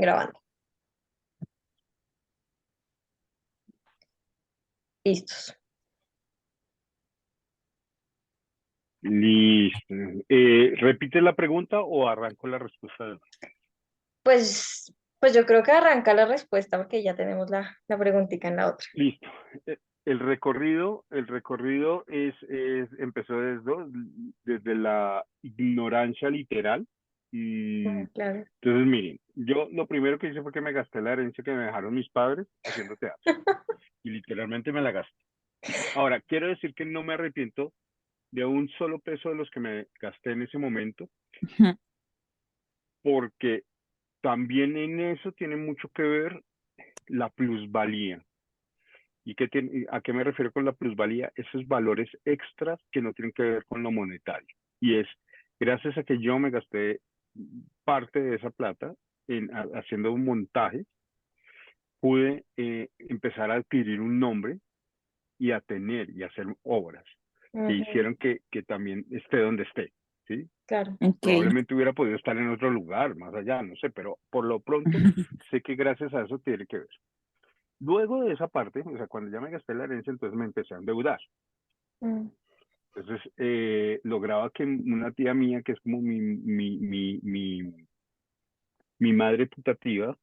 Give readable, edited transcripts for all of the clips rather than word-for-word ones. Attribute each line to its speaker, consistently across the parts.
Speaker 1: Grabando. Listos.
Speaker 2: Listo. ¿Repite la pregunta o arranco la respuesta de una?
Speaker 1: Pues yo creo que arranca la respuesta porque ya tenemos la preguntita en la otra.
Speaker 2: Listo. El recorrido empezó desde la ignorancia literal.
Speaker 1: Ah, claro.
Speaker 2: Entonces, miren, yo lo primero que hice fue que me gasté la herencia que me dejaron mis padres haciendo teatro. Y literalmente me la gasté. Ahora, quiero decir que no me arrepiento de un solo peso de los que me gasté en ese momento,
Speaker 3: Ujú.
Speaker 2: porque también en eso tiene mucho que ver la plusvalía. ¿A qué me refiero con la plusvalía? Esos valores extras que no tienen que ver con lo monetario. Y es, gracias a que yo me gasté parte de esa plata haciendo un montaje, pude empezar a adquirir un nombre y a tener y hacer obras que
Speaker 1: Ujú,
Speaker 2: hicieron que también esté donde esté, ¿sí?
Speaker 1: claro.
Speaker 3: Ok.
Speaker 2: Probablemente hubiera podido estar en otro lugar, más allá, no sé, pero por lo pronto sé que gracias a eso tiene que ver. Luego de esa parte, o sea, cuando ya me gasté la herencia, entonces me empecé a endeudar.
Speaker 1: Mm,
Speaker 2: Entonces, lograba que una tía mía, que es como mi madre putativa,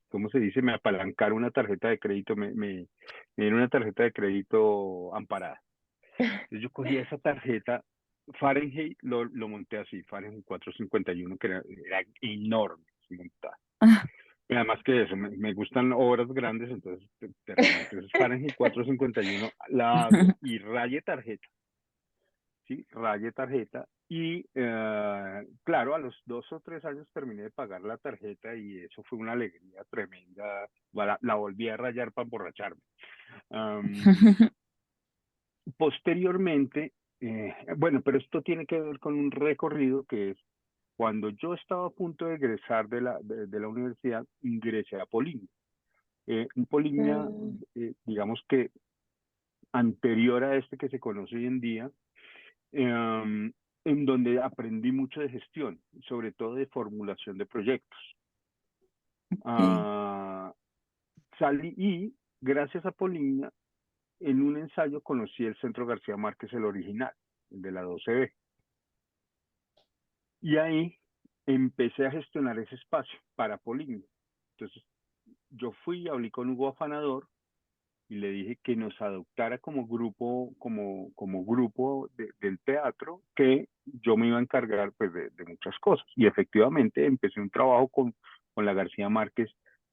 Speaker 2: ¿cómo se dice? Me apalancara una tarjeta de crédito, me diera una tarjeta de crédito amparada. Entonces yo cogía esa tarjeta, Fahrenheit, lo monté así, Fahrenheit 451, que era enorme su montaje.
Speaker 3: Ah,
Speaker 2: Y además que eso, me gustan obras grandes, entonces terrible. Entonces Fahrenheit 451 la hago y raye tarjeta, ¿sí? Raye tarjeta. Y claro, a los 2 o 3 años terminé de pagar la tarjeta y eso fue una alegría tremenda. La volví a rayar para emborracharme. Um, Posteriormente, bueno, pero esto tiene que ver con un recorrido que es cuando yo estaba a punto de egresar de la universidad, ingresé a Polignia. Un Polignia,
Speaker 1: mm,
Speaker 2: digamos que anterior a este que se conoce hoy en día, en donde aprendí mucho de gestión, sobre todo de formulación de proyectos.
Speaker 3: ok.
Speaker 2: Ah, Salí y, gracias a Polignia, en un ensayo conocí el Centro García Márquez, el original, el de la 12B. Y ahí empecé a gestionar ese espacio para Polignia. Entonces, yo fui, hablé con Hugo Afanador y le dije que nos adoptara como grupo, como grupo del teatro, que yo me iba a encargar pues, de muchas cosas. Y efectivamente empecé un trabajo con la García Márquez.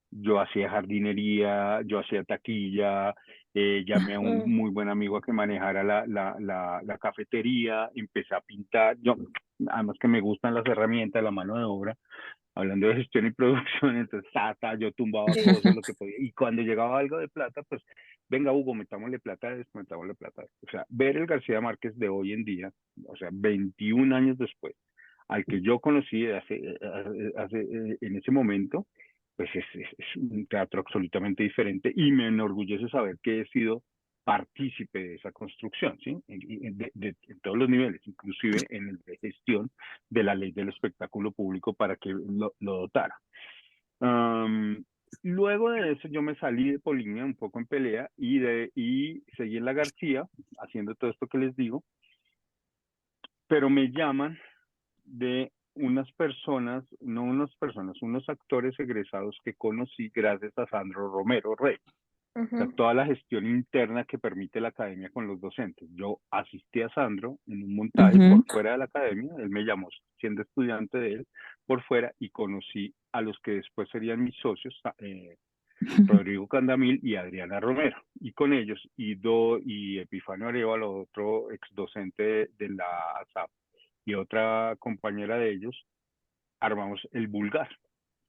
Speaker 2: Yo hacía jardinería, yo hacía taquilla, llamé a un
Speaker 1: mm.
Speaker 2: muy buen amigo a que manejara la cafetería, empecé a pintar. Yo, además que me gustan las herramientas, la mano de obra, hablando de gestión y producción, entonces, yo tumbaba
Speaker 1: Sí.
Speaker 2: cosas, lo que podía, y cuando llegaba algo de plata, pues, venga, Hugo, metámosle plata a esto, metámosle plata a esto. O sea, ver el García Márquez de hoy en día, o sea, 21 años después, al que yo conocí en ese momento, pues es un teatro absolutamente diferente y me enorgullece saber que he sido partícipe de esa construcción, ¿sí? En todos los niveles, inclusive en el de gestión de la ley del espectáculo público para que lo dotara. Um, Luego de eso yo me salí de Polinia un poco en pelea y seguí en la García haciendo todo esto que les digo, pero me llaman de unas personas, no unas personas, unos actores egresados que conocí gracias a Sandro Romero Rey. O sea,
Speaker 1: Ujú,
Speaker 2: toda la gestión interna que permite la academia con los docentes. Yo asistí a Sandro en un montaje
Speaker 3: Ujú.
Speaker 2: por fuera de la academia, él me llamó siendo estudiante de él por fuera y conocí a los que después serían mis socios, Rodrigo Candamil y Adriana Romero. Y con ellos, y Epifanio Arevalo, otro ex docente de la ASAP, y otra compañera de ellos, armamos el Vulgar.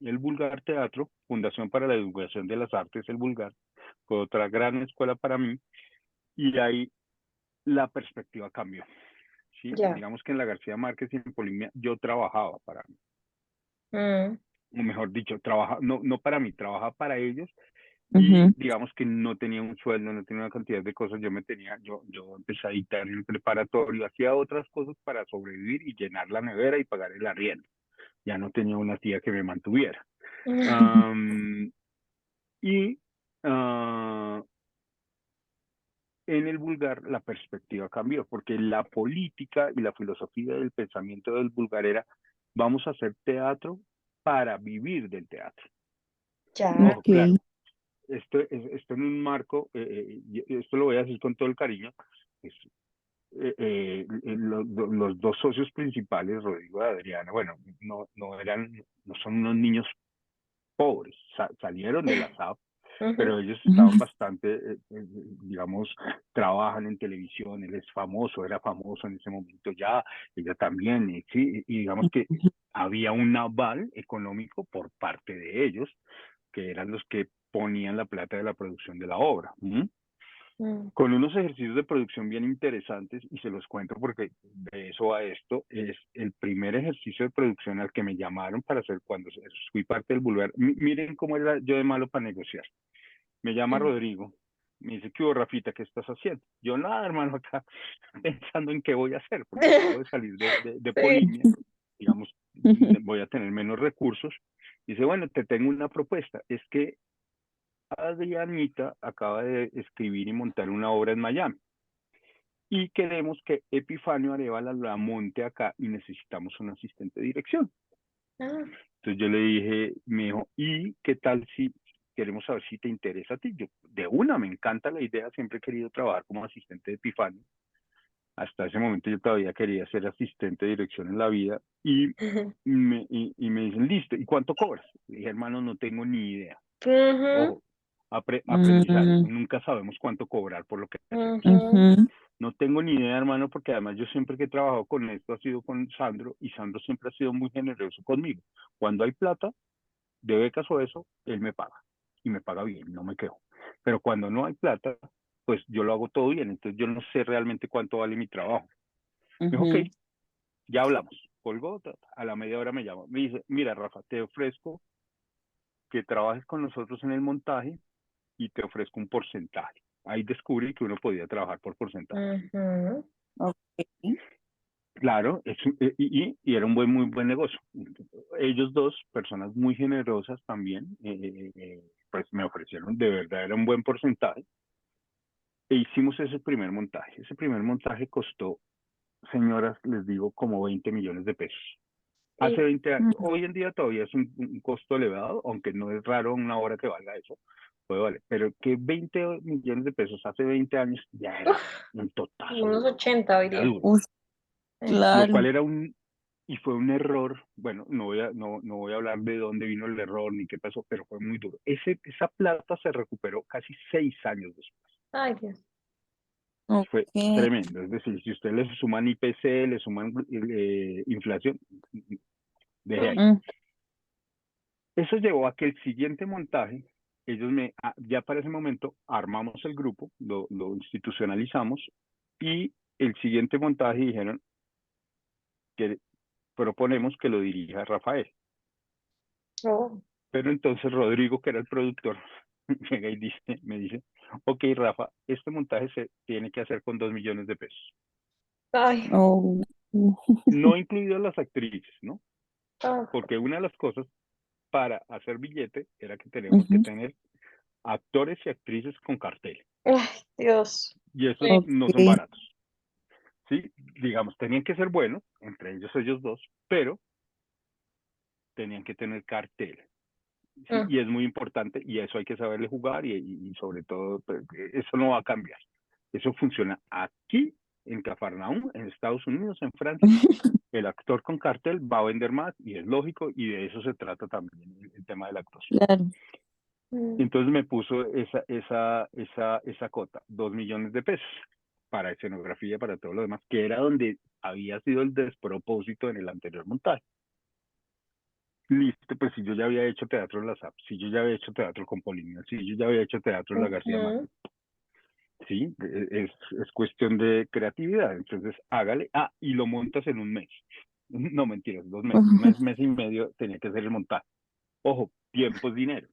Speaker 2: El Vulgar Teatro, Fundación para la Divulgación de las Artes, el Vulgar, fue otra gran escuela para mí, y ahí la perspectiva cambió. ¿Sí?
Speaker 1: ya.
Speaker 2: Digamos que en la García Márquez y en Polimia yo trabajaba para mí,
Speaker 1: Mm,
Speaker 2: o mejor dicho, no para mí, trabajaba para ellos y
Speaker 3: Ujú.
Speaker 2: digamos que no tenía un sueldo, no tenía una cantidad de cosas, yo empecé a editar en el preparatorio, hacía otras cosas para sobrevivir y llenar la nevera y pagar el arriendo. ya no tenía una tía que me mantuviera. Am, y en el Vulgar la perspectiva cambió, porque la política y la filosofía del pensamiento del Vulgar era, vamos a hacer teatro para vivir del teatro.
Speaker 1: Ya.
Speaker 2: Ojo,
Speaker 3: Ok.
Speaker 2: claro, esto en un marco, esto lo voy a decir con todo el cariño, es, los dos socios principales, Rodrigo y Adriana, bueno, no son unos niños pobres, salieron de la SAP,
Speaker 1: Ujú.
Speaker 2: pero ellos estaban bastante, digamos, trabajan en televisión, él es famoso, era famoso en ese momento ya, ella también, sí, y digamos que había un aval económico por parte de ellos, que eran los que ponían la plata de la producción de la obra.
Speaker 1: Mm.
Speaker 2: Con unos ejercicios de producción bien interesantes, y se los cuento porque de eso a esto, es el primer ejercicio de producción al que me llamaron para hacer cuando fui parte del Boulevard. Miren cómo era yo de malo para negociar. Me llama
Speaker 1: Mm.
Speaker 2: Rodrigo, me dice, ¿qué hubo, Rafita? ¿Qué estás haciendo? Yo nada, hermano, acá pensando en qué voy a hacer, porque acabo de salir de
Speaker 1: Sí.
Speaker 2: Polinia, digamos, voy a tener menos recursos. Dice, bueno, te tengo una propuesta, es que Adrianita acaba de escribir y montar una obra en Miami y queremos que Epifanio Arevalo la monte acá y necesitamos un asistente de dirección.
Speaker 1: Ah.
Speaker 2: Entonces yo le dije, me dijo, ¿y qué tal si queremos saber si te interesa a ti? Yo, de una, me encanta la idea, siempre he querido trabajar como asistente de Epifanio. Hasta ese momento yo todavía quería ser asistente de dirección en la vida y me dicen, listo, ¿y cuánto cobras? Le dije, hermano, no tengo ni idea.
Speaker 1: Ujú.
Speaker 2: Ojo, aprendizaje, nunca sabemos cuánto cobrar por lo que hacemos.
Speaker 1: Ujú.
Speaker 2: No tengo ni idea, hermano, porque además yo siempre que he trabajado con esto ha sido con Sandro y Sandro siempre ha sido muy generoso conmigo. Cuando hay plata, de becas o eso, él me paga y me paga bien, no me quejo. Pero cuando no hay plata, pues yo lo hago todo bien, entonces yo no sé realmente cuánto vale mi trabajo. Me dijo, ok,
Speaker 3: Ujú.
Speaker 2: ya hablamos. Colgó, a la media hora me llama. Me dice, mira, Rafa, te ofrezco que trabajes con nosotros en el montaje y te ofrezco un porcentaje. Ahí descubrí que uno podía trabajar por porcentaje.
Speaker 1: Ujú.
Speaker 3: Ok.
Speaker 2: Claro, y era un muy buen negocio. Ellos dos, personas muy generosas también, pues me ofrecieron, de verdad, era un buen porcentaje. E hicimos ese primer montaje. Ese primer montaje costó, señoras, les digo, como 20 millones de pesos. Hace
Speaker 1: Y
Speaker 2: 20 años,
Speaker 3: Mm.
Speaker 2: hoy en día todavía es un costo elevado, aunque no es raro una hora que valga eso, puede valer, pero que 20 millones de pesos hace 20 años ya era
Speaker 1: uf,
Speaker 2: un totazo,
Speaker 1: unos 80
Speaker 2: era
Speaker 1: diría.
Speaker 2: duro,
Speaker 3: Uy,
Speaker 2: lo
Speaker 3: claro.
Speaker 2: cual era y fue un error, bueno, no voy a hablar de dónde vino el error ni qué pasó, pero fue muy duro. Esa plata se recuperó casi 6 años después.
Speaker 1: Ay, Dios.
Speaker 2: Fue
Speaker 3: Ok.
Speaker 2: tremendo, es decir, si ustedes le suman IPC, le suman inflación, deje ahí.
Speaker 3: Mm.
Speaker 2: Eso llevó a que el siguiente montaje, ya para ese momento armamos el grupo, lo institucionalizamos y el siguiente montaje dijeron que proponemos que lo dirija Rafael.
Speaker 1: Oh.
Speaker 2: Pero entonces Rodrigo, que era el productor, llega y me dice, ok, Rafa, este montaje se tiene que hacer con 2 millones de pesos.
Speaker 1: Ay.
Speaker 3: Oh.
Speaker 2: No incluidas las actrices, ¿no?
Speaker 1: Ah.
Speaker 2: Porque una de las cosas para hacer billete era que teníamos que
Speaker 3: Ujú.
Speaker 2: tener actores y actrices con cartel.
Speaker 1: Ay, Dios.
Speaker 2: Y esos
Speaker 1: Sí.
Speaker 2: no son
Speaker 3: Ok.
Speaker 2: baratos. Sí, digamos, tenían que ser buenos, entre ellos dos, pero tenían que tener cartel. Sí,
Speaker 1: Mm.
Speaker 2: y es muy importante y eso hay que saberle jugar y sobre todo pues, eso no va a cambiar. Eso funciona aquí en Cafarnaúm, en Estados Unidos, en Francia. El actor con cartel va a vender más y es lógico y de eso se trata también el tema de la actuación.
Speaker 3: Claro.
Speaker 1: Mm.
Speaker 2: Entonces me puso esa cota, 2 millones de pesos para escenografía, para todo lo demás, que era donde había sido el despropósito en el anterior montaje. Listo, pues si yo ya había hecho teatro en la SAP, si yo ya había hecho teatro con Polina, si yo ya había hecho teatro en la García
Speaker 1: Ujú.
Speaker 2: Márquez, sí, es cuestión de creatividad, entonces hágale, y lo montas en un mes, no mentiras, 2 meses, mes y medio tenía que hacer el montaje. Ojo, tiempo es dinero,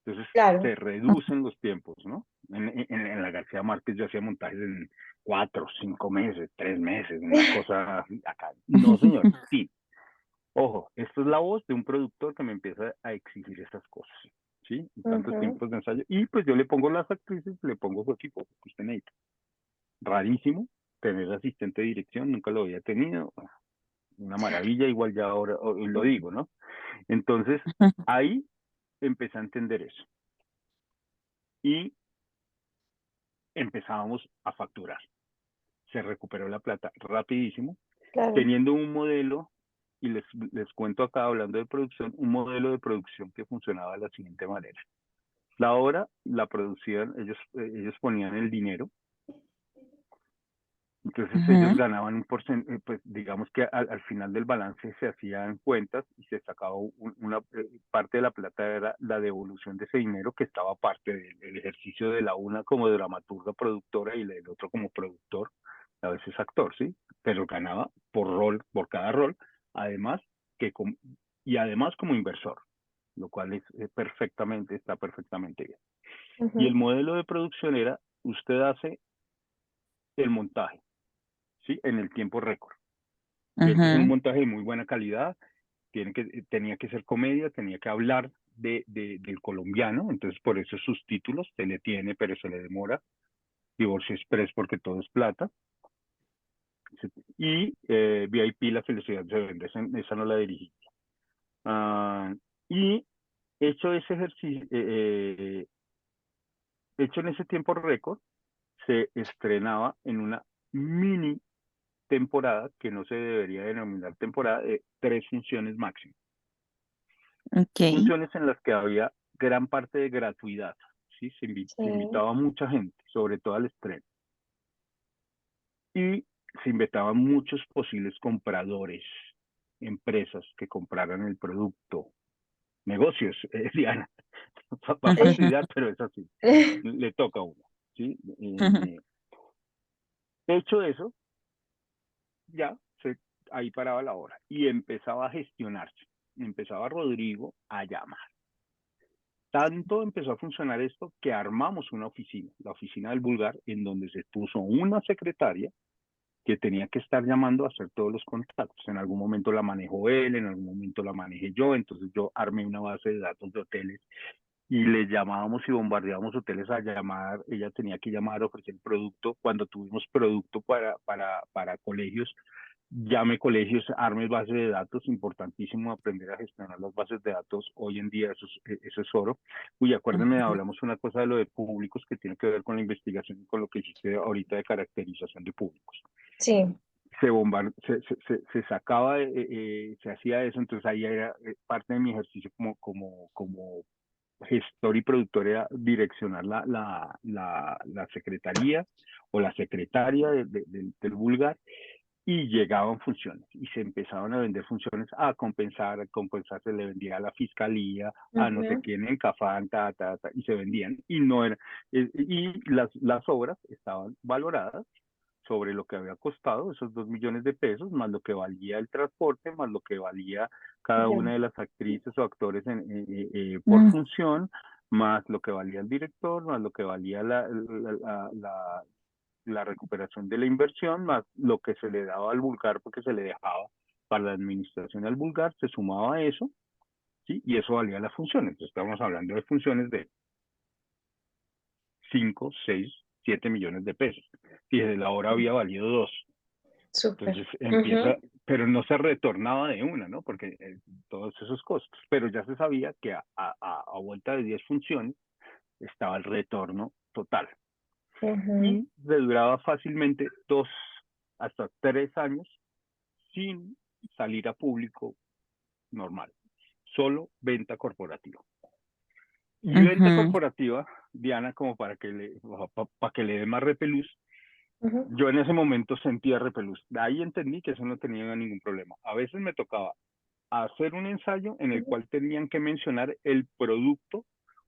Speaker 2: entonces
Speaker 1: Claro.
Speaker 2: se reducen los tiempos, ¿no? En la García Márquez yo hacía montajes en 4, 5 meses, 3 meses, una cosa acá, no señor, sí. Ojo, esto es la voz de un productor que me empieza a exigir esas cosas, ¿sí? En tantos
Speaker 1: Ujú.
Speaker 2: tiempos de ensayo. Y pues yo le pongo las actrices, le pongo su equipo que usted necesita. Rarísimo tener asistente de dirección, nunca lo había tenido. Una maravilla, igual ya ahora hoy lo digo, ¿no? Entonces, ahí empecé a entender eso. Y empezábamos a facturar. Se recuperó la plata rapidísimo,
Speaker 1: Claro.
Speaker 2: teniendo un modelo, y les cuento acá, hablando de producción, un modelo de producción que funcionaba de la siguiente manera. La obra la producían, ellos ponían el dinero, entonces ellos
Speaker 3: Ujú.
Speaker 2: ganaban un porcentaje, pues digamos que al final del balance se hacían cuentas y se sacaba una parte de la plata, era la devolución de ese dinero que estaba parte del ejercicio de la una como dramaturga productora y el otro como productor, a veces actor, ¿sí? Pero ganaba por rol, por cada rol, además y además como inversor, lo cual está perfectamente bien. Y el
Speaker 1: Ujú.
Speaker 2: modelo de producción era, usted hace el montaje, ¿sí? En el tiempo récord. Tiene que ser un
Speaker 3: Ujú.
Speaker 2: montaje de muy buena calidad, tenía que ser comedia, tenía que hablar del colombiano, entonces por eso sus títulos, se le tiene, pero se le demora, Divorcio Express porque todo es plata, y VIP, La Felicidad se vende, esa no la dirigí. Ah, y hecho ese ejercicio, hecho en ese tiempo récord, se estrenaba en una mini temporada, que no se debería denominar temporada, de 3 funciones máximo.
Speaker 3: Ok.
Speaker 2: Funciones en las que había gran parte de gratuidad, ¿sí? Se
Speaker 1: Sí.
Speaker 2: invitaba a mucha gente, sobre todo al estreno. Y se invitaban muchos posibles compradores, empresas que compraran el producto, negocios, Diana, va a
Speaker 1: Sí.
Speaker 2: fastidiar, pero es así, le toca a uno, ¿sí? Hecho eso, ya ahí paraba la hora y empezaba a gestionarse. Empezaba Rodrigo a llamar. Tanto empezó a funcionar esto que armamos una oficina, la oficina del Vulgar, en donde se puso una secretaria que tenía que estar llamando a hacer todos los contactos. En algún momento la manejó él, en algún momento la manejé yo, entonces yo armé una base de datos de hoteles y le llamábamos y bombardeábamos hoteles a llamar, ella tenía que llamar, ofrecer producto, cuando tuvimos producto para colegios, llame colegios, arme bases de datos, importantísimo aprender a gestionar las bases de datos, hoy en día eso es oro. Uy, acuérdenme, hablamos una cosa de lo de públicos que tiene que ver con la investigación y con lo que hiciste ahorita de caracterización de públicos.
Speaker 1: Sí.
Speaker 2: Se sacaba, se hacía eso, entonces ahí era parte de mi ejercicio como gestor y productor, era direccionar la secretaría o la secretaria del Vulgar, y llegaban funciones y se empezaban a vender funciones a compensar se le vendía a la fiscalía, a no sé
Speaker 1: Ujú.
Speaker 2: quién en Cafán, y se vendían y no era, y las obras estaban valoradas sobre lo que había costado esos 2 millones de pesos, más lo que valía el transporte, más lo que valía cada
Speaker 1: Ya.
Speaker 2: una de las actrices o actores por
Speaker 3: Mm.
Speaker 2: función, más lo que valía el director, más lo que valía la recuperación de la inversión, más lo que se le daba al Vulgar, porque se le dejaba para la administración al Vulgar, se sumaba a eso, ¿sí? Y eso valía las funciones. Entonces, estamos hablando de funciones de 5 6 7 millones de pesos. Y desde la hora había valido 2.
Speaker 1: Súper.
Speaker 2: Entonces empieza,
Speaker 1: Ujú.
Speaker 2: pero no se retornaba de una, ¿no? Porque todos esos costos, pero ya se sabía que a vuelta de 10 funciones estaba el retorno total.
Speaker 1: Ujú.
Speaker 2: Y le duraba fácilmente 2 hasta 3 años sin salir a público normal, solo venta corporativa. Y venta
Speaker 3: Ujú.
Speaker 2: corporativa, Diana, como para que le dé más repelús,
Speaker 1: Ujú.
Speaker 2: yo en ese momento sentía repelús. De ahí entendí que eso no tenía ningún problema. A veces me tocaba hacer un ensayo en el
Speaker 1: Ujú.
Speaker 2: cual tenían que mencionar el producto,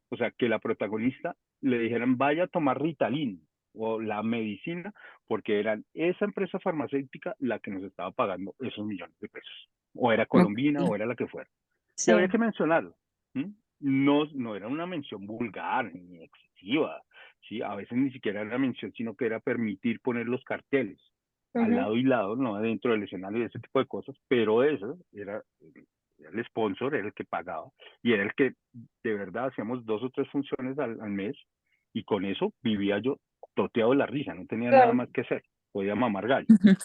Speaker 2: o sea, que la protagonista le dijeran vaya a tomar Ritalin o la medicina, porque era esa empresa farmacéutica la que nos estaba pagando esos millones de pesos. O era Colombina
Speaker 3: Ok.
Speaker 2: o era la que fuera. Y había
Speaker 1: Sí.
Speaker 2: que mencionarlo. ¿Mm? No, no era una mención vulgar ni excesiva, ¿sí? A veces ni siquiera era mención, sino que era permitir poner los carteles. al
Speaker 1: Ujú.
Speaker 2: lado y lado, no adentro del escenario y ese tipo de cosas, pero eso era el sponsor, era el que pagaba y era el que de verdad hacíamos 2 o 3 funciones al mes y con eso vivía yo toteado de la risa, no tenía nada
Speaker 1: Claro.
Speaker 2: más que hacer, podía mamar gallo.
Speaker 3: Ujú.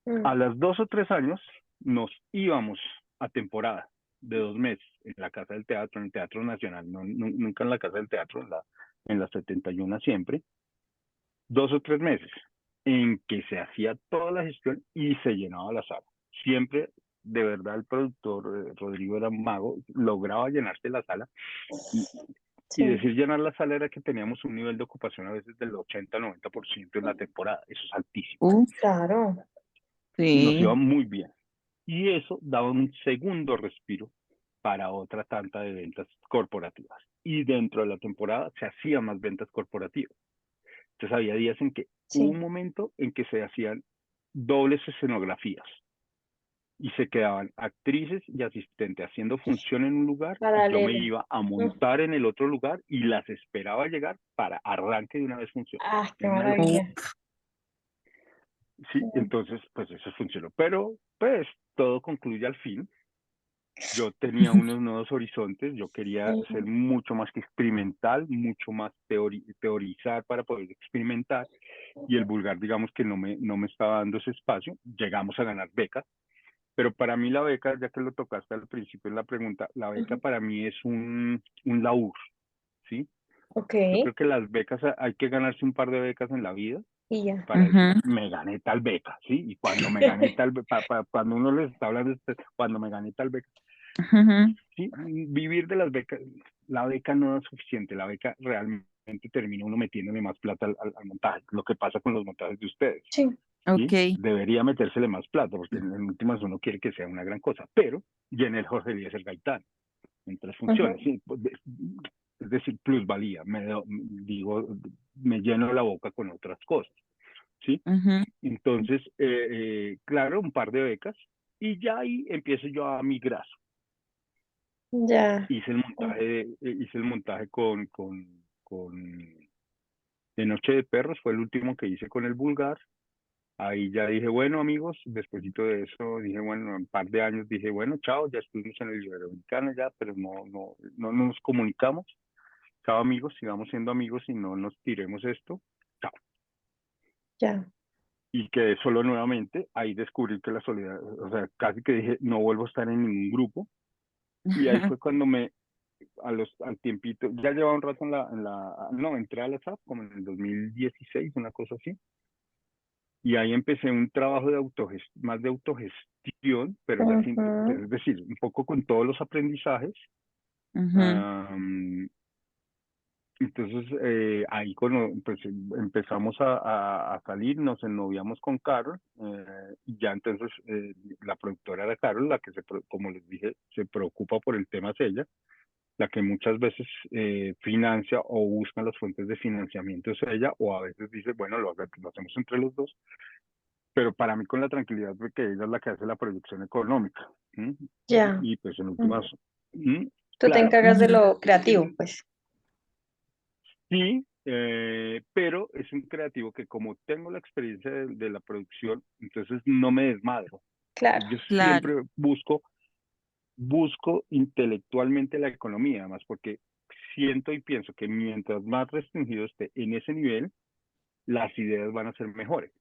Speaker 1: Mm.
Speaker 2: A las 2 o 3 años nos íbamos a temporada de 2 meses en la Casa del Teatro, en el Teatro Nacional, nunca en la Casa del Teatro, en la 71 siempre, 2 o 3 meses en que se hacía toda la gestión y se llenaba la sala. Siempre, de verdad, el productor Rodrigo era un mago, lograba llenarse la sala y,
Speaker 1: Sí,
Speaker 2: y decir llenar la sala era que teníamos un nivel de ocupación a veces del 80-90% en la temporada. Eso es altísimo.
Speaker 1: claro.
Speaker 2: Nos iba
Speaker 3: Sí.
Speaker 2: muy bien. Y eso daba un segundo respiro para otra tanta de ventas corporativas. Y dentro de la temporada se hacían más ventas corporativas. Entonces había días en que hubo un
Speaker 1: Sí,
Speaker 2: momento en que se hacían dobles escenografías y se quedaban actrices y asistentes haciendo función en un lugar y yo me
Speaker 1: paralelo.
Speaker 2: iba a
Speaker 1: Mm.
Speaker 2: montar en el otro lugar y las esperaba llegar para arranque de una vez función.
Speaker 1: Ah, qué
Speaker 2: Era una
Speaker 3: Uh,
Speaker 2: locura.
Speaker 1: maravilla.
Speaker 2: Sí,
Speaker 1: Mm.
Speaker 2: entonces pues eso funcionó. Pero pues todo concluye al fin. Yo tenía unos nuevos horizontes, yo quería
Speaker 1: Sí,
Speaker 2: ser mucho más que experimental, mucho más teorizar para poder experimentar y el vulgar digamos que no me estaba dando ese espacio, llegamos a ganar becas, pero para mí la beca, ya que lo tocaste al principio en la pregunta, la beca
Speaker 1: ujú.
Speaker 2: para mí es un laburo, ¿sí?
Speaker 1: Ok,
Speaker 2: Yo creo que las becas, hay que ganarse un par de becas en la vida
Speaker 1: y ya.
Speaker 2: para decir,
Speaker 3: ujú.
Speaker 2: me gané tal beca, ¿sí? Y cuando me gané tal beca, cuando uno les está hablando, cuando me gané tal beca,
Speaker 3: Ujú.
Speaker 2: sí, vivir de las becas, la beca no es suficiente, la beca realmente termina uno metiéndole más plata al montaje, lo que pasa con los montajes de ustedes,
Speaker 1: Sí,
Speaker 2: ¿sí?
Speaker 3: Ok.
Speaker 2: Debería metérsele más plata, porque en últimas uno quiere que sea una gran cosa, pero llené el Jorge Eliezer Gaitán en 3 funciones,
Speaker 1: ujú.
Speaker 2: ¿sí? Es decir, plusvalía, digo, me lleno la boca con otras cosas, ¿sí?
Speaker 3: Ujú.
Speaker 2: Entonces, claro, un par de becas, y ya ahí empiezo yo a migrar.
Speaker 1: Ya.
Speaker 2: Hice el montaje con de Noche de Perros, fue el último que hice con el Vulgar. Ahí ya dije, bueno, amigos, despuésito de eso, dije, bueno, un par de años, dije, bueno, chao, ya estuvimos en el Iberoamericano ya, pero no nos comunicamos. Chao, amigos, sigamos siendo amigos y no nos tiremos esto. Chao.
Speaker 1: Ya.
Speaker 2: Y quedé solo nuevamente. Ahí descubrí que la soledad, o sea, casi que dije, no vuelvo a estar en ningún grupo. Y ahí fue cuando al tiempito, ya llevaba un rato no, entré a la SAP como en el 2016, una cosa así. Y ahí empecé un trabajo más de autogestión, pero ya sin,
Speaker 1: Ujú.
Speaker 2: es decir, un poco con todos los aprendizajes.
Speaker 3: Ujú.
Speaker 2: Am, entonces ahí pues, empezamos a salir, nos ennoviamos con Carol, y ya entonces la productora era Carol, la que como les dije, se preocupa por el tema es ella, la que muchas veces financia o busca las fuentes de financiamiento es ella, o a veces dice, bueno, lo hacemos entre los dos, pero para mí con la tranquilidad de que ella es la que hace la proyección económica. ¿M?
Speaker 1: Ya.
Speaker 2: Y pues en
Speaker 1: Mm.
Speaker 2: últimas, ¿m?
Speaker 1: Tú te
Speaker 2: Claro,
Speaker 1: encargas de
Speaker 3: Ujú.
Speaker 1: lo creativo, pues.
Speaker 2: sí, pero es un creativo que como tengo la experiencia de la producción, entonces no me desmadro.
Speaker 1: Claro.
Speaker 2: Yo
Speaker 3: Claro.
Speaker 2: siempre busco intelectualmente la economía, además, porque siento y pienso que mientras más restringido esté en ese nivel, las ideas van a ser mejores,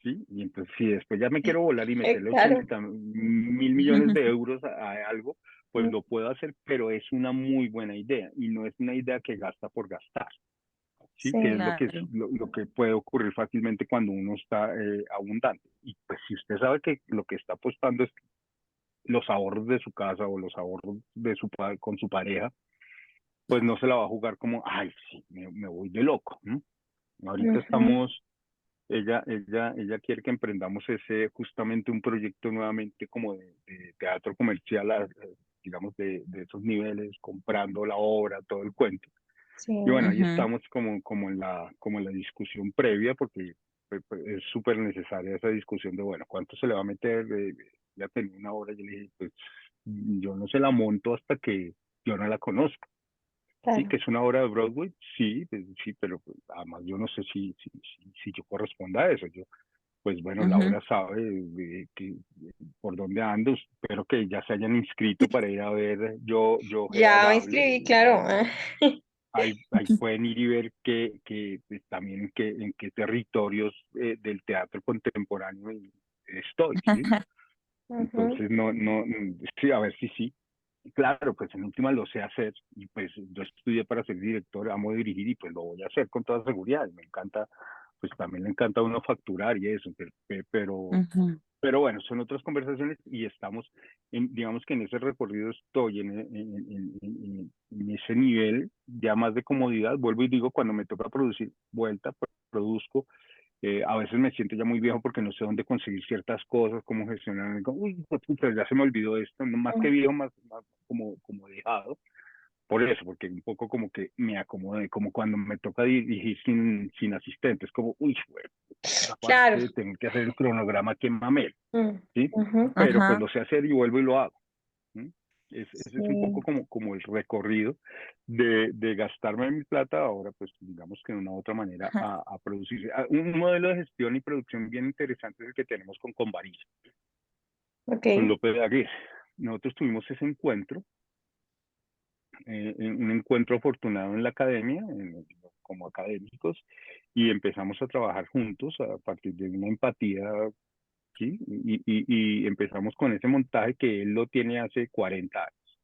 Speaker 2: ¿sí? Y entonces, si después ya me quiero volar y meterle
Speaker 1: Claro.
Speaker 2: 80.000 millones de euros a algo, pues
Speaker 1: Mm.
Speaker 2: lo puedo hacer, pero es una muy buena idea y no es una idea que gasta por gastar, ¿sí? Que es
Speaker 1: Sí.
Speaker 3: Claro.
Speaker 2: lo que puede ocurrir fácilmente cuando uno está abundante. Y pues si usted sabe que lo que está apostando es los ahorros de su casa o los ahorros con su pareja, pues no se la va a jugar como, ay, sí, me voy de loco, ¿no? Ahorita
Speaker 1: Ujú.
Speaker 2: ella quiere que emprendamos justamente un proyecto nuevamente como de teatro comercial, digamos, de esos niveles, comprando la obra, todo el cuento.
Speaker 1: Sí.
Speaker 2: Y bueno, ahí
Speaker 3: Ujú.
Speaker 2: estamos como en la discusión previa, porque pues, es súper necesaria esa discusión de, bueno, ¿cuánto se le va a meter? Ya tenía una obra, yo le dije, pues yo no se la monto hasta que yo no la conozco. sí,
Speaker 1: claro.
Speaker 2: que es una obra de Broadway, sí, sí, pero pues, además yo no sé si yo corresponda a eso. Yo, pues bueno,
Speaker 3: Ujú.
Speaker 2: Laura sabe por dónde ando, espero que ya se hayan inscrito para ir a ver Yo
Speaker 1: Ya me
Speaker 2: Adorable.
Speaker 1: inscribí, claro.
Speaker 2: Ahí pueden ir y ver pues, también en qué territorios del teatro contemporáneo estoy, ¿sí?
Speaker 1: Ujú.
Speaker 2: Entonces, sí, a ver si sí. Claro, pues en última lo sé hacer y pues yo estudié para ser director, amo dirigir y pues lo voy a hacer con toda seguridad. Me encanta, pues también le encanta a uno facturar y eso,
Speaker 3: Ujú.
Speaker 2: pero bueno, son otras conversaciones y estamos, digamos que en ese recorrido estoy en ese nivel ya más de comodidad. Vuelvo y digo, cuando me toca producir, produzco. A veces me siento ya muy viejo porque no sé dónde conseguir ciertas cosas, cómo gestionar. Uy, puta, ya se me olvidó esto, no más que viejo, más como dejado. Por eso, porque un poco como que me acomodé, como cuando me toca dirigir sin asistentes, como, uy, güey, esa parte
Speaker 1: Claro.
Speaker 2: de tener que hacer el cronograma que mamé,
Speaker 1: Mm,
Speaker 2: ¿sí?
Speaker 1: ujú.
Speaker 2: Pero pues
Speaker 3: Ajá.
Speaker 2: lo sé hacer y vuelvo y lo hago. ¿Sí? Ese es un poco
Speaker 1: Sí.
Speaker 2: como el recorrido de gastarme mi plata ahora, pues digamos que de una u otra manera a producir. Un modelo de gestión y producción bien interesante es el que tenemos con Convarilla,
Speaker 1: Ok.
Speaker 2: con López de Aguirre. Nosotros tuvimos ese encuentro, un encuentro afortunado en la academia, como académicos, y empezamos a trabajar juntos a partir de una empatía, ¿sí? Y empezamos con ese montaje que él lo tiene hace 40 años.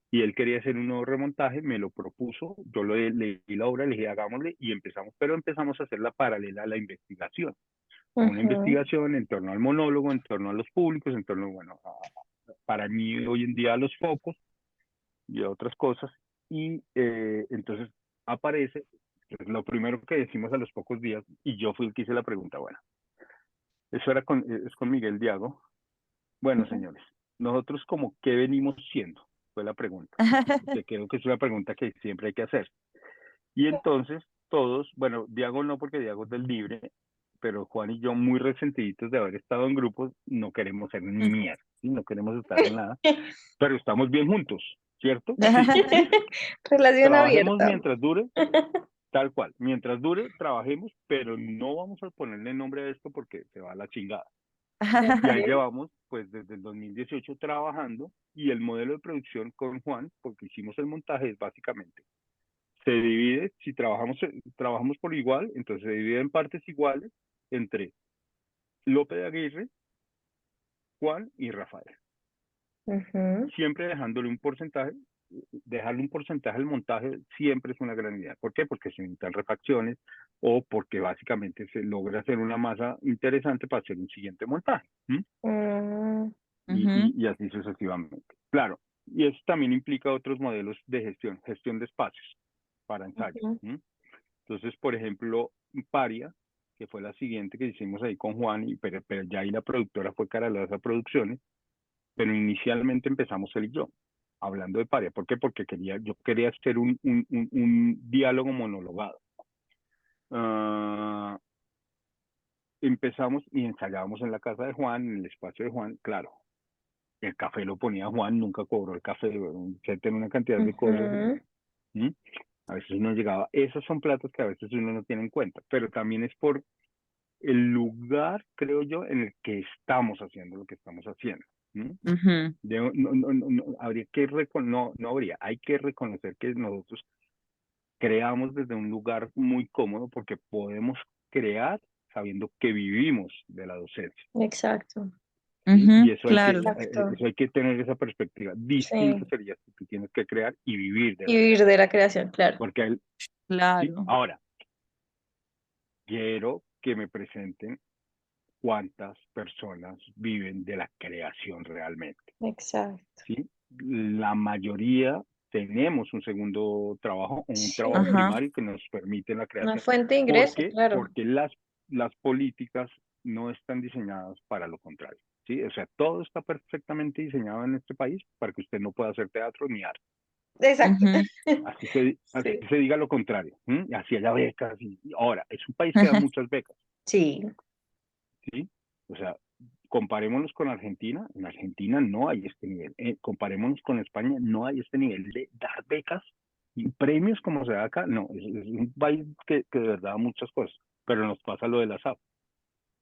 Speaker 2: Y él quería hacer un nuevo remontaje, me lo propuso, yo leí la obra, le dije, hagámosle, y empezamos, pero empezamos a hacerla paralela a la investigación, a una
Speaker 1: Ujú.
Speaker 2: investigación en torno al monólogo, en torno a los públicos, en torno, bueno, para mí hoy en día a los focos y a otras cosas, y entonces aparece, pues, lo primero que decimos a los pocos días, y yo fui el que hice la pregunta, bueno, eso es con Miguel Diago, bueno,
Speaker 1: Ujú.
Speaker 2: señores, nosotros como qué venimos siendo, fue la pregunta, que creo que es una pregunta que siempre hay que hacer. Y entonces todos, bueno, Diago no porque Diago es del libre, pero Juan y yo muy resentiditos de haber estado en grupos, no queremos ser ni mierda, ¿sí? No queremos estar en nada, pero estamos bien juntos, ¿cierto? Así,
Speaker 1: Relación
Speaker 2: trabajemos
Speaker 1: abierta.
Speaker 2: mientras dure, tal cual, mientras dure, trabajemos, pero no vamos a ponerle nombre a esto porque se va a la chingada. Y ahí
Speaker 1: Ok.
Speaker 2: llevamos, pues desde el 2018 trabajando y el modelo de producción con Juan, porque hicimos el montaje, es básicamente, se divide, si trabajamos por igual, entonces se divide en partes iguales entre López de Aguirre, Juan y Rafael.
Speaker 1: Ujú.
Speaker 2: Siempre dejarle un porcentaje al montaje siempre es una gran idea. ¿Por qué? Porque se necesitan refacciones o porque básicamente se logra hacer una masa interesante para hacer un siguiente montaje. ¿Mm?
Speaker 1: Mm,
Speaker 3: Ujú.
Speaker 2: Y así sucesivamente. Claro, y eso también implica otros modelos de gestión de espacios para ensayo.
Speaker 1: ujú.
Speaker 2: ¿Mm? Entonces, por ejemplo, Paria, que fue la siguiente que hicimos ahí con Juan, pero ya ahí la productora fue Caralaza Producciones, pero inicialmente empezamos él y yo, hablando de Paria. ¿Por qué? Porque yo quería hacer un diálogo monologado. Uh, empezamos y ensayábamos en la casa de Juan, en el espacio de Juan, claro. El café lo ponía Juan, nunca cobró el café, se tiene una cantidad de cosas.
Speaker 1: Ujú.
Speaker 2: ¿Mm? A veces uno llegaba, esos son platos que a veces uno no tiene en cuenta, pero también es por el lugar, creo yo, en el que estamos haciendo lo que estamos haciendo. ¿Mm?
Speaker 3: Ujú.
Speaker 2: Habría que no habría, hay que reconocer que nosotros creamos desde un lugar muy cómodo porque podemos crear sabiendo que vivimos de la docencia.
Speaker 1: Exacto.
Speaker 2: ¿Sí? Y
Speaker 3: Ujú. Claro.
Speaker 1: Exacto.
Speaker 2: eso hay que tener esa perspectiva. Distinto
Speaker 1: Sí.
Speaker 2: sería si tú tienes que crear y vivir de
Speaker 1: Y
Speaker 2: la
Speaker 1: vivir de
Speaker 2: creación.
Speaker 1: la creación, claro.
Speaker 2: Porque ¿sí?
Speaker 3: Claro.
Speaker 2: Ahora, quiero que me presenten cuántas personas viven de la creación realmente.
Speaker 1: Exacto.
Speaker 2: ¿Sí? La mayoría tenemos un segundo trabajo, un
Speaker 1: Sí.
Speaker 2: trabajo
Speaker 3: Ajá.
Speaker 2: primario que nos permite la
Speaker 1: Una
Speaker 2: creación.
Speaker 1: fuente de
Speaker 2: ¿Por
Speaker 1: ingreso,
Speaker 2: qué?
Speaker 1: claro.
Speaker 2: Porque las políticas no están diseñadas para lo contrario. ¿Sí? O sea, todo está perfectamente diseñado en este país para que usted no pueda hacer teatro ni arte.
Speaker 1: Exacto.
Speaker 3: Ujú.
Speaker 2: Así
Speaker 1: Sí.
Speaker 2: se diga lo contrario. ¿Mm? Así haya becas. Ahora, es un país que da muchas becas.
Speaker 1: Sí.
Speaker 2: ¿Sí? O sea, comparémonos con Argentina, en Argentina no hay este nivel. Comparémonos con España, no hay este nivel de dar becas Y premios como se da acá, no, es un país que de verdad da muchas cosas, pero nos pasa lo de la SAP.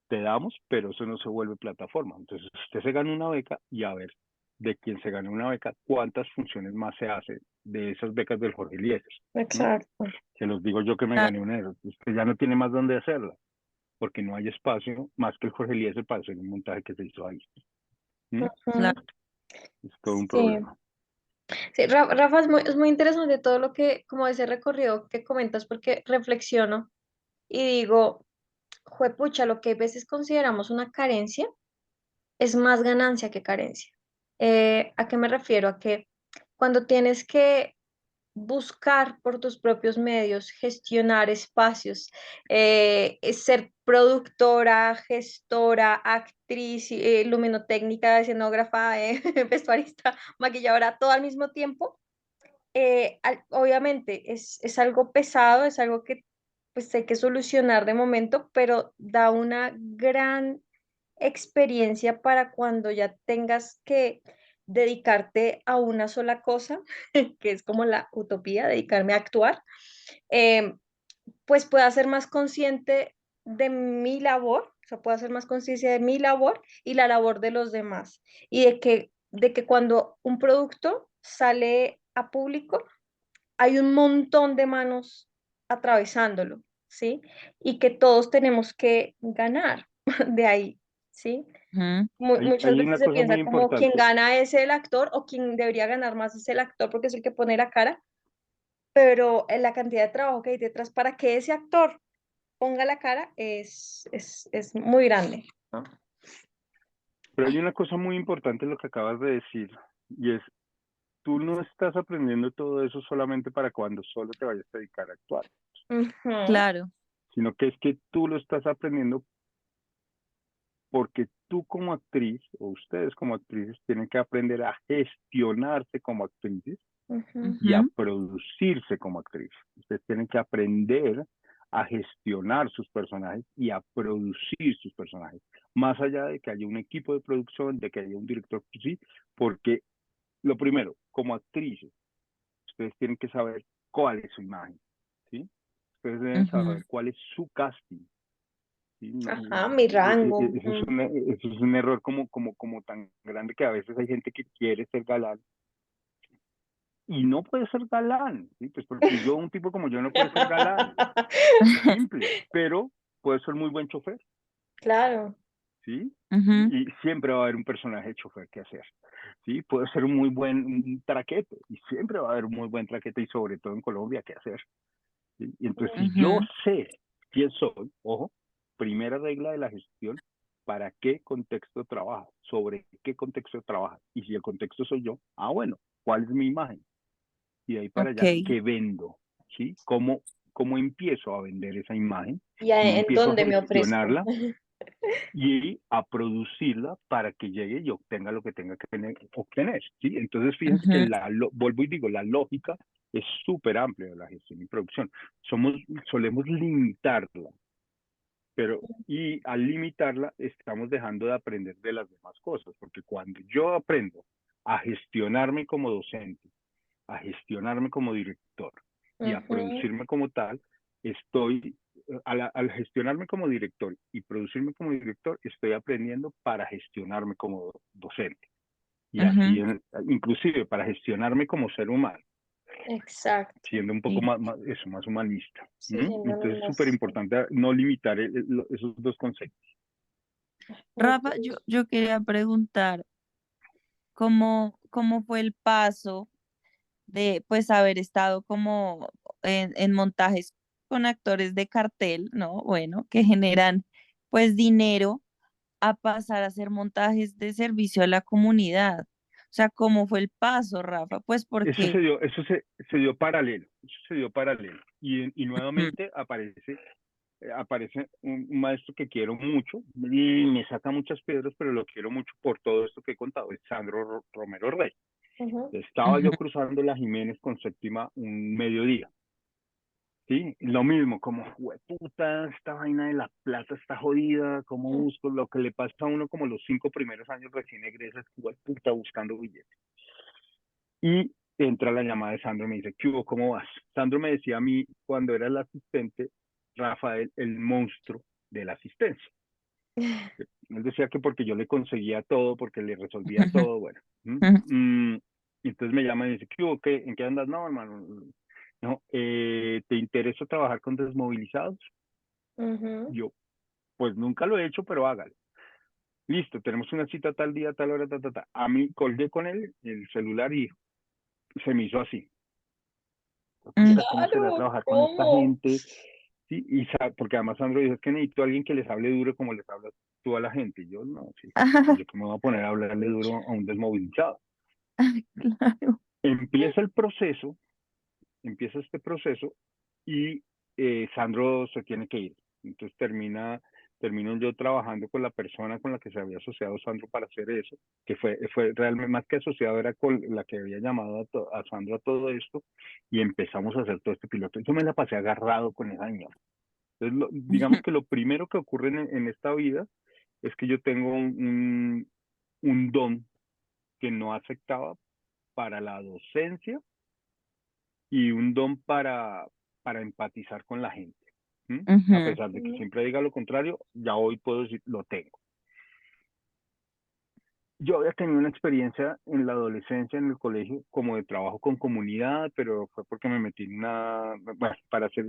Speaker 2: Te damos, pero eso no se vuelve plataforma. Entonces, usted se gana una beca y a ver, de quien se gane una beca, cuántas funciones más se hacen de esas becas del Jorge Eliezer.
Speaker 1: Exacto.
Speaker 2: Que los digo yo que me gané una de esas. Usted ya no tiene más dónde hacerla, porque no hay espacio más que el Jorge Eliezer para hacer un montaje que se hizo ahí. ¿Mm?
Speaker 3: Claro.
Speaker 2: Es todo un
Speaker 1: Sí.
Speaker 2: problema.
Speaker 1: Sí, Rafa, es muy interesante todo lo que, como ese recorrido que comentas, porque reflexiono y digo, juepucha, lo que a veces consideramos una carencia es más ganancia que carencia. ¿A qué me refiero? A que cuando tienes que buscar por tus propios medios, gestionar espacios, ser productora, gestora, actriz, luminotécnica, escenógrafa, vestuarista, maquilladora, todo al mismo tiempo, obviamente es algo pesado, es algo que pues hay que solucionar de momento, pero da una gran experiencia para cuando ya tengas que dedicarte a una sola cosa, que es como la utopía, dedicarme a actuar, eh, pues pueda ser más consciente de mi labor, o sea, pueda hacer más conciencia de mi labor y la labor de los demás, y de que cuando un producto sale a público, hay un montón de manos atravesándolo, ¿sí? Y que todos tenemos que ganar de ahí, ¿sí?
Speaker 3: Ujú.
Speaker 1: Muchas
Speaker 2: Hay una
Speaker 1: veces se
Speaker 2: cosa muy
Speaker 1: piensa como quien
Speaker 2: importante.
Speaker 1: gana es el actor o quien debería ganar más es el actor porque es el que pone la cara, pero la cantidad de trabajo que hay detrás para que ese actor ponga la cara es muy grande, ¿no?
Speaker 2: Pero hay una cosa muy importante en lo que acabas de decir, y es, tú no estás aprendiendo todo eso solamente para cuando solo te vayas a dedicar a actuar,
Speaker 1: Ujú,
Speaker 3: Claro.
Speaker 2: sino que es que tú lo estás aprendiendo porque tú como actriz, o ustedes como actrices, tienen que aprender a gestionarse como actrices
Speaker 1: ujú.
Speaker 2: y a
Speaker 3: Ujú.
Speaker 2: producirse como actriz. Ustedes tienen que aprender a gestionar sus personajes y a producir sus personajes. Más allá de que haya un equipo de producción, de que haya un director, sí, porque lo primero, como actrices, ustedes tienen que saber cuál es su imagen, ¿sí? Ustedes deben
Speaker 3: Ujú.
Speaker 2: saber cuál es su casting. ¿Sí?
Speaker 1: Ajá, mi rango.
Speaker 2: Eso es un error como tan grande que a veces hay gente que quiere ser galán y no puede ser galán, ¿sí? Pues porque yo, un tipo como yo, no puede ser galán, simple, pero puede ser muy buen chofer,
Speaker 1: Claro.
Speaker 2: ¿sí?
Speaker 3: Ujú.
Speaker 2: Y siempre va a haber un personaje de chofer que hacer, ¿sí? Puede ser un muy buen traquete, y siempre va a haber un muy buen traquete, y sobre todo en Colombia, que hacer, ¿sí? Y entonces, si yo
Speaker 3: Ujú.
Speaker 2: sé quién soy, ojo, primera regla de la gestión, ¿para qué contexto trabajas? ¿Sobre qué contexto trabajas? Y si el contexto soy yo, bueno, ¿cuál es mi imagen? Y de ahí para
Speaker 3: Ok.
Speaker 2: allá, ¿qué vendo? ¿Sí? ¿Cómo empiezo a vender esa imagen?
Speaker 1: ¿Y
Speaker 2: ¿Cómo
Speaker 1: en
Speaker 2: empiezo a
Speaker 1: dónde me ofrezco?
Speaker 2: gestionarla y a producirla para que llegue y obtenga lo que tenga que obtener? ¿Sí? Entonces, fíjense que
Speaker 3: Ujú.
Speaker 2: vuelvo y digo, la lógica es súper amplia de la gestión y producción. Solemos limitarla, y al limitarla estamos dejando de aprender de las demás cosas, porque cuando yo aprendo a gestionarme como docente, a gestionarme como director y a
Speaker 1: Ujú,
Speaker 2: producirme como tal, al gestionarme como director y producirme como director, estoy aprendiendo para gestionarme como docente y así,
Speaker 3: Ujú.
Speaker 2: inclusive para gestionarme como ser humano,
Speaker 1: exacto.
Speaker 2: siendo un poco
Speaker 3: Sí.
Speaker 2: más humanista.
Speaker 1: Sí,
Speaker 2: ¿Mm?
Speaker 1: siendo
Speaker 2: Entonces es súper
Speaker 1: más.
Speaker 2: importante no limitar esos dos conceptos.
Speaker 3: Rafa, yo quería preguntar cómo fue el paso de pues haber estado como en montajes con actores de cartel, ¿no? Bueno, que generan pues dinero a pasar a hacer montajes de servicio a la comunidad. O sea, ¿cómo fue el paso, Rafa? Pues porque
Speaker 2: Se dio paralelo, eso se dio paralelo. Y
Speaker 3: mm,
Speaker 2: nuevamente aparece un maestro que quiero mucho y me saca muchas piedras, pero lo quiero mucho por todo esto que he contado, es Sandro Romero Rey.
Speaker 1: Ujú,
Speaker 2: Estaba
Speaker 3: ujú,
Speaker 2: yo cruzando la Jiménez con séptima un mediodía, ¿sí? Lo mismo, como, puta, esta vaina de la plata está jodida, ¿cómo busco? Lo que le pasa a uno como los 5 primeros años recién egresas, puta, buscando billetes. Y entra la llamada de Sandro y me dice, ¿qué hubo? ¿Cómo vas? Sandro me decía a mí, cuando era el asistente, Rafael, el monstruo de la asistencia. Él decía que porque yo le conseguía todo, porque le resolvía todo, bueno. Entonces me llama y dice, ¿qué hubo? ¿En qué andas? No, hermano, no, ¿te interesa trabajar con desmovilizados?
Speaker 1: Ujú,
Speaker 2: Yo, pues nunca lo he hecho, pero hágalo. Listo, tenemos una cita tal día, tal hora, ta, ta, ta. A mí colgué con él el celular y se me hizo así.
Speaker 3: Mm,
Speaker 2: Puta, ¿cómo será
Speaker 1: claro,
Speaker 2: trabajar con esta
Speaker 1: ¿cómo?
Speaker 2: gente? Sí, porque además Sandro dijo, es que necesito a alguien que les hable duro como les hablas tú a la gente. Y yo, no, sí, pues yo que me voy a poner a hablarle duro a un desmovilizado.
Speaker 3: claro.
Speaker 2: Empieza el proceso, empieza este proceso y Sandro se tiene que ir. Entonces termino yo trabajando con la persona con la que se había asociado Sandro para hacer eso, que fue realmente más que asociado, era con la que había llamado a Sandro a todo esto, y empezamos a hacer todo este piloto. Yo me la pasé agarrado con esa señora. Entonces, digamos que lo primero que ocurre en esta vida es que yo tengo un don que no aceptaba para la docencia y un don para empatizar con la gente. A
Speaker 3: Ujú,
Speaker 2: pesar de que
Speaker 1: Mm,
Speaker 2: siempre diga lo contrario, ya hoy puedo decir, lo tengo. Yo había tenido una experiencia en la adolescencia, en el colegio, como de trabajo con comunidad, pero fue porque me metí en bueno, para hacer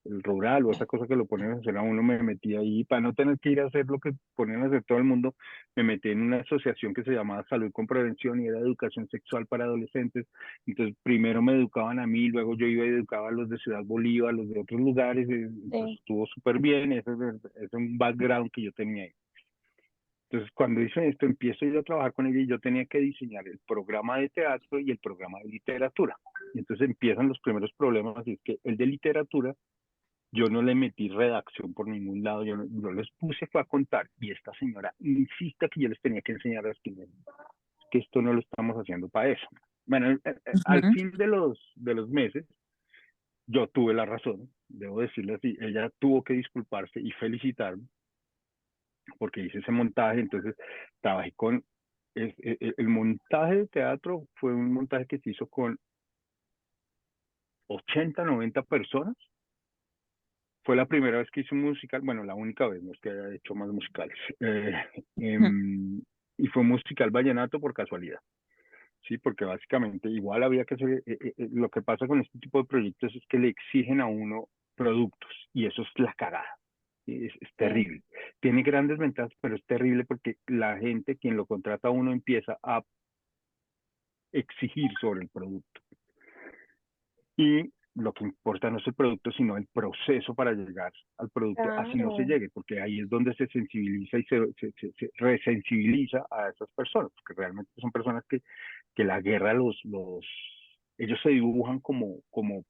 Speaker 2: el rural o esa cosa que lo ponen a hacer a uno, me metí ahí, para no tener que ir a hacer lo que ponen a hacer todo el mundo, me metí en una asociación que se llamaba Salud con Prevención y era educación sexual para adolescentes. Entonces, primero me educaban a mí, luego yo iba y educaba a los de Ciudad Bolívar, a los de otros lugares, entonces
Speaker 1: sí.
Speaker 2: estuvo súper bien, ese es un background que yo tenía ahí. Entonces, cuando hice esto, empiezo yo a trabajar con ella y yo tenía que diseñar el programa de teatro y el programa de literatura. Y entonces empiezan los primeros problemas, y es que el de literatura, yo no le metí redacción por ningún lado, yo les puse fue a contar, y esta señora insiste que yo les tenía que enseñar a escribir, que esto no lo estamos haciendo para eso. Bueno, al
Speaker 3: ujú,
Speaker 2: fin de los meses, yo tuve la razón, debo decirle así, ella tuvo que disculparse y felicitarme, porque hice ese montaje, entonces trabajé con, el montaje de teatro fue un montaje que se hizo con 80, 90 personas. Fue la primera vez que hice un musical, bueno, la única vez, no es que haya hecho más musicales.
Speaker 3: ujú.
Speaker 2: Y fue un musical vallenato por casualidad, ¿sí? Porque básicamente igual había que hacer, lo que pasa con este tipo de proyectos es que le exigen a uno productos y eso es la cagada. Es
Speaker 1: Sí.
Speaker 2: terrible. Tiene grandes ventajas, pero es terrible porque la gente, quien lo contrata a uno, empieza a exigir sobre el producto. Y lo que importa no es el producto, sino el proceso para llegar al producto, así no se
Speaker 1: Claro,
Speaker 2: llegue, porque ahí es donde se sensibiliza y se resensibiliza a esas personas, porque realmente son personas que la guerra ellos se dibujan como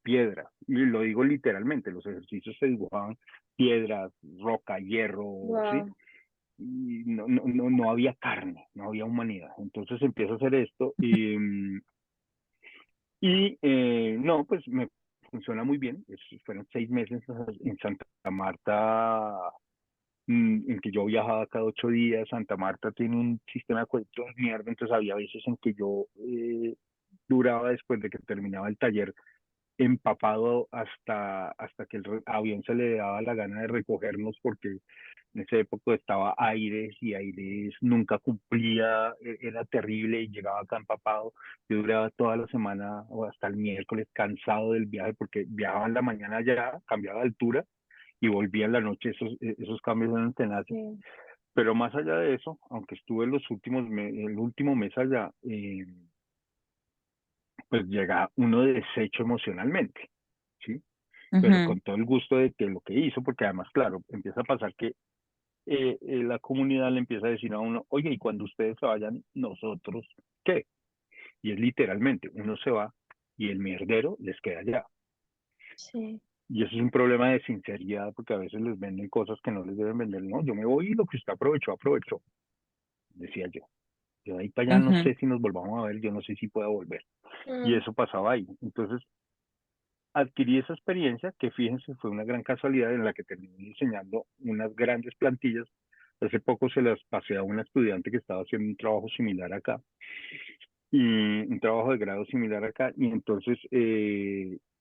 Speaker 2: piedra, y lo digo literalmente, los ejercicios se dibujaban piedras, roca, hierro, ¿sí?
Speaker 1: wow.
Speaker 2: Y no había carne, no había humanidad. Entonces empiezo a hacer esto y no, pues me funciona muy bien. Fueron 6 meses en Santa Marta, en que yo viajaba cada 8 días. Santa Marta tiene un sistema de acueducto de mierda, entonces había veces en que yo duraba después de que terminaba el taller empapado hasta que el avión se le daba la gana de recogernos porque en esa época estaba Aires y Aires nunca cumplía, era terrible y llegaba acá empapado. Yo duraba toda la semana o hasta el miércoles cansado del viaje porque viajaba en la mañana ya, cambiaba de altura y volvía en la noche, esos cambios eran tenaces.
Speaker 1: Sí.
Speaker 2: Pero más allá de eso, aunque estuve el último mes allá, pues llega uno deshecho emocionalmente, ¿sí? Pero
Speaker 3: Ujú,
Speaker 2: con todo el gusto de que lo que hizo, porque además, claro, empieza a pasar que la comunidad le empieza a decir a uno, oye, y cuando ustedes se vayan, nosotros, ¿qué? Y es literalmente, uno se va y el mierdero les queda allá.
Speaker 1: Sí.
Speaker 2: Y eso es un problema de sinceridad, porque a veces les venden cosas que no les deben vender. No, yo me voy y lo que usted aprovechó, aprovechó, decía yo. Yo de ahí para allá no
Speaker 3: ujú.
Speaker 2: sé si nos volvamos a ver, yo no sé si pueda volver. Y
Speaker 1: Mm,
Speaker 2: eso pasaba ahí. Entonces, adquirí esa experiencia que fíjense fue una gran casualidad en la que terminé diseñando unas grandes plantillas. Hace poco se las pasé a una estudiante que estaba haciendo un trabajo similar acá y un trabajo de grado similar acá, y entonces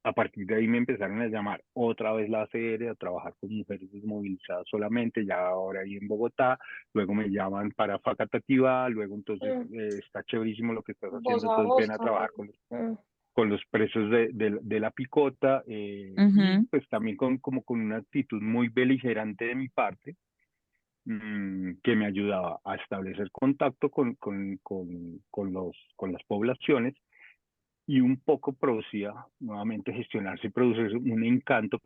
Speaker 2: a partir de ahí me empezaron a llamar otra vez la ACR a trabajar con mujeres desmovilizadas solamente, ya ahora ahí en Bogotá, luego me llaman para Facatativá, luego entonces
Speaker 1: Mm,
Speaker 2: está chéverísimo lo que estás
Speaker 1: voz
Speaker 2: haciendo,
Speaker 1: a
Speaker 2: entonces
Speaker 1: voz
Speaker 2: ven a
Speaker 1: también.
Speaker 2: trabajar con los presos de la picota, y
Speaker 3: Ujú.
Speaker 2: pues también como con una actitud muy beligerante de mi parte, que me ayudaba a establecer contacto con las poblaciones, y un poco producía, nuevamente gestionarse y producir un encanto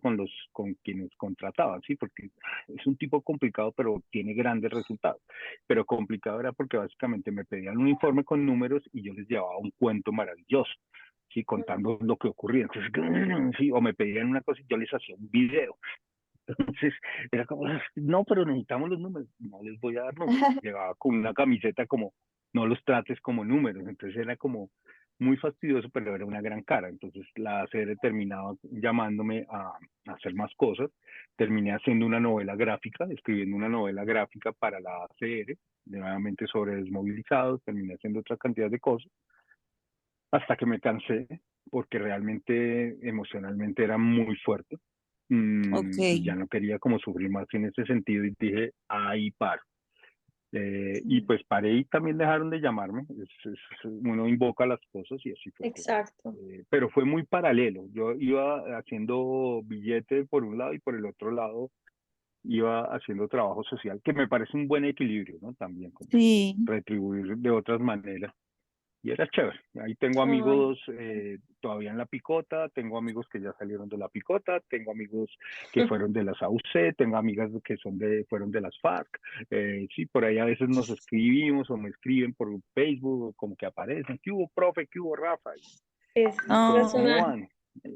Speaker 2: con quienes contrataban, ¿sí? Porque es un tipo complicado, pero tiene grandes resultados. Pero complicado era porque básicamente me pedían un informe con números y yo les llevaba un cuento maravilloso, ¿sí?
Speaker 1: Mm,
Speaker 2: Contando lo que ocurría. Entonces, sí, o me pedían una cosa y yo les hacía un video. Entonces, era como, no, pero necesitamos los números. No les voy a dar números. Llegaba con una camiseta como, no los trates como números. Entonces era como muy fastidioso, pero era una gran cara. Entonces la ACR terminaba llamándome a hacer más cosas. Terminé haciendo una novela gráfica, escribiendo una novela gráfica para la ACR, nuevamente sobre desmovilizados. Terminé haciendo otra cantidad de cosas, hasta que me cansé, porque realmente emocionalmente era muy fuerte,
Speaker 3: Ok.
Speaker 2: y ya no quería como sufrir más en ese sentido, y dije, ahí paro. Y
Speaker 1: sí,
Speaker 2: pues paré y también dejaron de llamarme. Uno invoca las cosas y así fue todo.
Speaker 1: exacto.
Speaker 2: Pero fue muy paralelo. Yo iba haciendo billete por un lado y por el otro lado iba haciendo trabajo social, que me parece un buen equilibrio, ¿no? También como
Speaker 3: Sí.
Speaker 2: retribuir de otras maneras. Y era chévere. Ahí tengo
Speaker 1: Ay,
Speaker 2: amigos todavía en la picota, tengo amigos que ya salieron de la picota, tengo amigos que fueron de las AUC, tengo amigas que fueron de las FARC. Sí, por ahí a veces nos escribimos o me escriben por Facebook, como que aparecen, ¿qué hubo, profe? ¿Qué hubo, Rafa? Y
Speaker 1: esa
Speaker 2: cómo,
Speaker 1: es
Speaker 2: cómo
Speaker 3: Oh,
Speaker 1: una,
Speaker 2: van.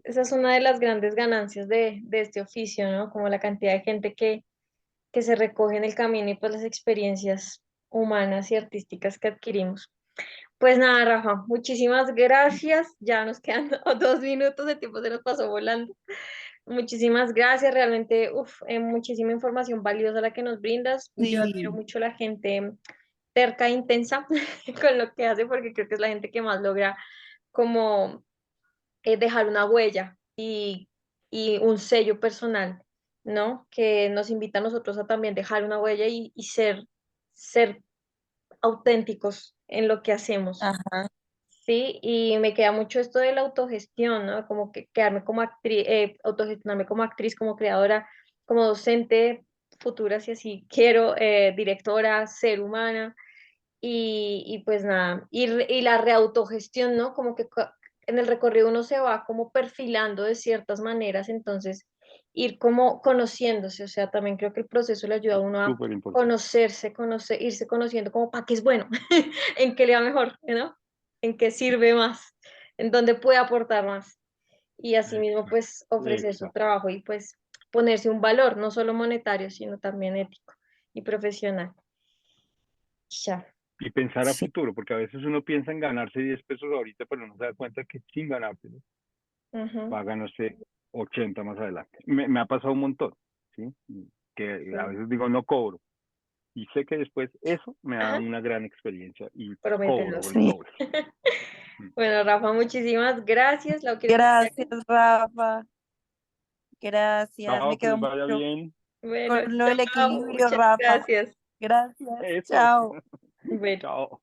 Speaker 1: esa es una de las grandes ganancias de este oficio, ¿no? Como la cantidad de gente que se recoge en el camino y pues las experiencias humanas y artísticas que adquirimos. Pues nada, Rafa, muchísimas gracias. Ya nos quedan 2 minutos, el tiempo se nos pasó volando. Muchísimas gracias, realmente, muchísima información valiosa la que nos brindas. Yo admiro
Speaker 3: sí.
Speaker 1: mucho la gente terca e intensa con lo que hace, porque creo que es la gente que más logra como dejar una huella y un sello personal, ¿no? Que nos invita a nosotros a también dejar una huella y ser auténticos en lo que hacemos.
Speaker 3: Ajá.
Speaker 1: Sí, y me queda mucho esto de la autogestión, ¿no? Como que quedarme como actriz, autogestionarme como actriz, como creadora, como docente futura, si así quiero, directora, ser humana, y pues nada, y la reautogestión, ¿no? Como que en el recorrido uno se va como perfilando de ciertas maneras, entonces ir como conociéndose, o sea, también creo que el proceso le ayuda a uno a
Speaker 2: Súper importante.
Speaker 1: conocerse, irse conociendo como para qué es bueno, en qué le va mejor, ¿no? En qué sirve más, en dónde puede aportar más. Y asimismo,
Speaker 2: Exacto.
Speaker 1: pues ofrecer su
Speaker 2: Exacto.
Speaker 1: trabajo y pues ponerse un valor, no solo monetario, sino también ético y profesional. Ya.
Speaker 2: Y pensar a
Speaker 3: Sí.
Speaker 2: futuro, porque a veces uno piensa en ganarse 10 pesos ahorita, pero no se da cuenta que sin ganárselos
Speaker 1: Ujú.
Speaker 2: va a ganarse 80 más adelante. Me ha pasado un montón, ¿sí? Que a
Speaker 1: Sí.
Speaker 2: veces digo, no cobro. Y sé que después eso me da
Speaker 1: Ajá,
Speaker 2: una gran experiencia y
Speaker 1: prometedor.
Speaker 2: cobro el
Speaker 3: Sí.
Speaker 2: doble. Mm.
Speaker 1: Bueno, Rafa, muchísimas gracias. ¿La quieres decir
Speaker 3: Gracias,
Speaker 1: algo?
Speaker 3: Rafa. Gracias.
Speaker 2: Chao,
Speaker 3: Me
Speaker 2: que
Speaker 3: quedo
Speaker 2: les vaya
Speaker 3: mucho
Speaker 2: bien.
Speaker 1: Bueno,
Speaker 3: con lo del
Speaker 1: chao,
Speaker 3: equilibrio,
Speaker 1: muchas
Speaker 3: Rafa.
Speaker 1: gracias.
Speaker 3: Gracias.
Speaker 2: Eso.
Speaker 3: Chao.
Speaker 1: Bueno.
Speaker 2: Chao.